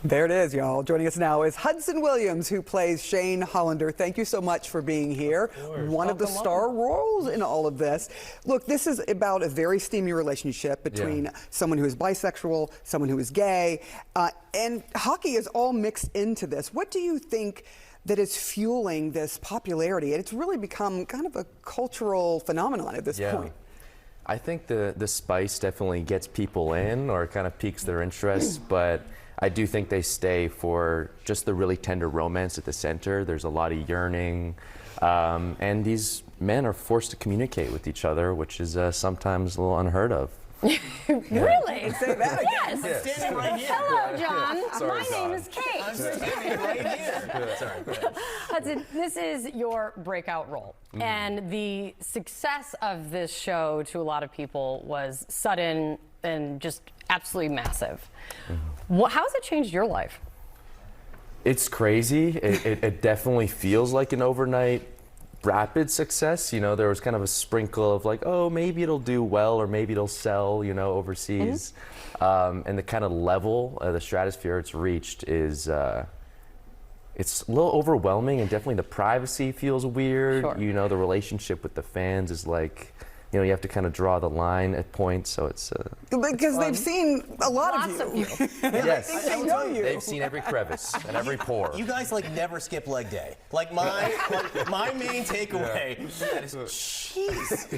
There it is, y'all. Joining us now is Hudson Williams, who plays Shane Hollander. Thank you so much for being here. One of the star roles in all of this. Look, this is about a very steamy relationship between someone who is bisexual, someone who is gay, and hockey is all mixed into this. What do you think that is fueling this popularity? And it's really become kind of a cultural phenomenon at this point. I think the spice definitely gets people in, or kind of piques their interest, but I do think they stay for just the really tender romance at the center. There's a lot of yearning, and these men are forced to communicate with each other, which is sometimes a little unheard of. Really? Say that again. Yes. I'm standing right here. Hello, John. Sorry, My name is Kate. I'm standing right here. Sorry, go ahead. Hudson, this is your breakout role. And the success of this show to a lot of people was sudden and just absolutely massive. How has it changed your life? It's crazy. It definitely feels like an overnight rapid success. You know, there was kind of a sprinkle of like, oh, maybe it'll do well, or maybe it'll sell, you know, overseas. And the kind of level, the stratosphere it's reached is, it's a little overwhelming, and definitely the privacy feels weird. Sure. You know, the relationship with the fans is like, you know, you have to kind of draw the line at points, so it's because they've seen a lot Lots of you. yes, They know you. they've seen every crevice and every pore. You guys like never skip leg day. Like my main takeaway is jeez.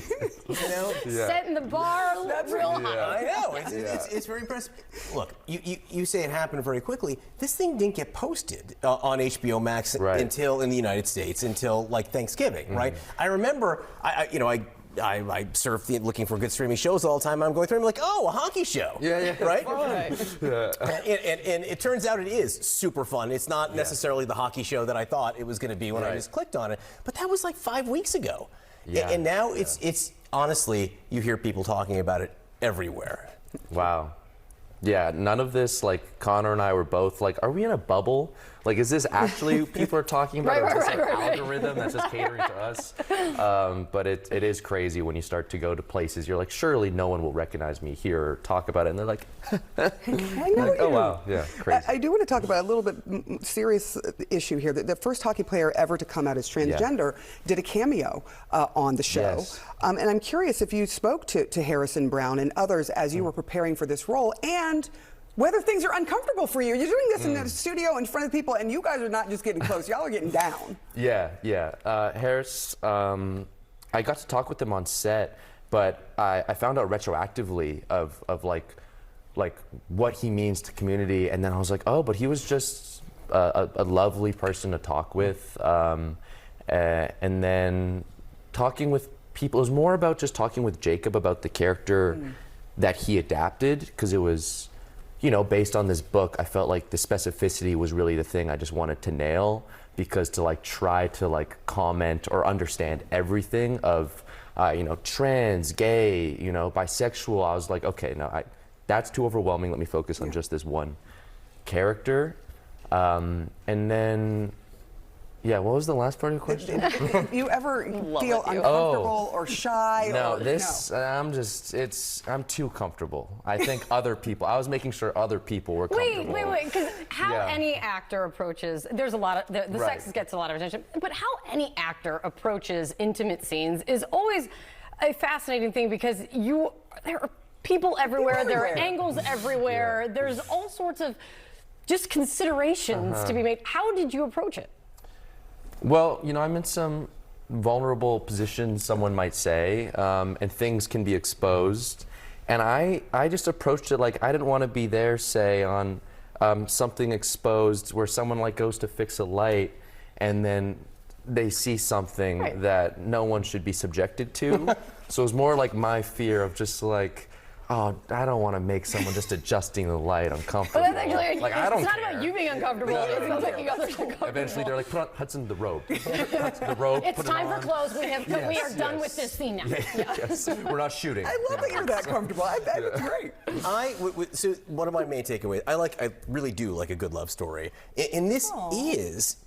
You know? Setting the bar real high. I know. It's very impressive. Look, you say it happened very quickly. This thing didn't get posted on HBO Max until in the United States until like Thanksgiving, right? I remember I surf looking for good streaming shows all the time. I'm going through. I'm like, oh, a hockey show. Right. And it turns out it is super fun. It's not necessarily the hockey show that I thought it was going to be when I just clicked on it. But that was like 5 weeks ago. And now it's honestly, you hear people talking about it everywhere. Wow. Yeah, none of this, like, Connor and I were both like, are we in a bubble? Like, is this actually people are talking about, or is this an algorithm that's just catering to us? But it is crazy when you start to go to places. You're like, surely no one will recognize me here or talk about it. And they're like, I know like, oh, wow. Yeah, crazy. I do want to talk about a little bit serious issue here. The first hockey player ever to come out as transgender did a cameo on the show. Yes. And I'm curious if you spoke to Harrison Brown and others as you were preparing for this role, and whether things are uncomfortable for you. You're doing this in the studio in front of people, and you guys are not just getting close, y'all are getting down. Harris, I got to talk with him on set, but I found out retroactively of like what he means to community, and then I was like, oh, but he was just a lovely person to talk with, and then talking with people, it was more about just talking with Jacob about the character that he adapted, because it was, you know, based on this book. I felt like the specificity was really the thing I just wanted to nail, because to like try to like comment or understand everything of, you know, trans, gay, you know, bisexual, I was like, okay, no, that's too overwhelming. Let me focus on just this one character. And then, what was the last part of your question? Do you ever feel uncomfortable or shy? No, no? I'm too comfortable. I think other people, I was making sure other people were comfortable. Wait, because how any actor approaches, there's a lot of, the sex gets a lot of attention, but how any actor approaches intimate scenes is always a fascinating thing, because there are people everywhere, there are angles everywhere, there's all sorts of just considerations to be made. How did you approach it? Well, you know, I'm in some vulnerable position, someone might say, and things can be exposed. And I just approached it like I didn't want to be there, say, on something exposed where someone like goes to fix a light and then they see something that no one should be subjected to. So it was more like my fear of just like, oh, I don't want to make someone just adjusting the light uncomfortable. But that's actually, like, I don't it's not care. about you being uncomfortable, it's about making others uncomfortable. Eventually they're like, put on Hudson the robe. Hudson, the robe, It's put time it for clothes. We are done with this scene now. Yes, we're not shooting. I love that you're that comfortable. That's great. So one of my main takeaways, I really do like a good love story. And this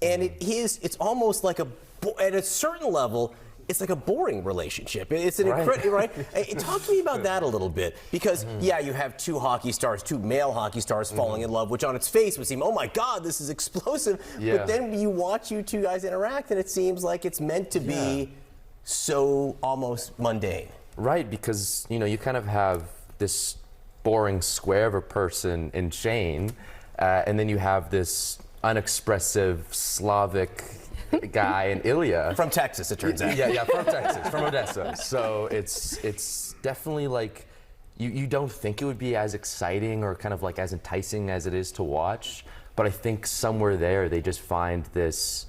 it's almost like at a certain level, it's like a boring relationship. It's an incredible, right? Talk to me about that a little bit, because yeah, you have two male hockey stars falling in love, which on its face would seem, oh my God, this is explosive. Yeah. But then you watch you two guys interact, and it seems like it's meant to be so almost mundane. Right, because you kind of have this boring square of a person in Shane, and then you have this unexpressive Slavic guy in Ilya. From Texas, it turns out. Yeah, from Texas, from Odessa. So it's definitely like you don't think it would be as exciting or kind of like as enticing as it is to watch, but I think somewhere there they just find this,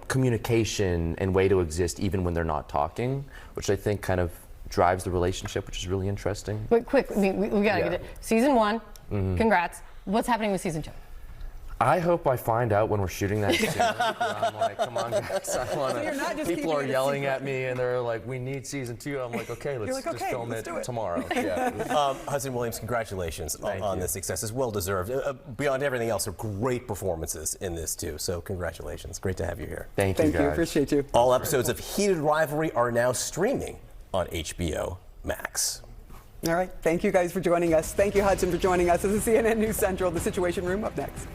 communication and way to exist even when they're not talking, which I think kind of drives the relationship, which is really interesting. But quick, we gotta get it. Season 1, congrats. What's happening with season 2? I hope I find out when we're shooting that soon. I'm like, come on, guys. I wanna, you're not just people keeping are it a yelling secret. at me, and they're like, we need season 2. I'm like, okay, let's just film let's do it it. tomorrow. Yeah. Hudson Williams, congratulations on you. this success. It's well deserved. Beyond everything else, are great performances in this too. So congratulations. Great to have you here. Thank you, guys. Appreciate you. All episodes of Heated Rivalry are now streaming on HBO Max. All right. Thank you guys for joining us. Thank you, Hudson, for joining us. This is CNN News Central, The Situation Room, up next.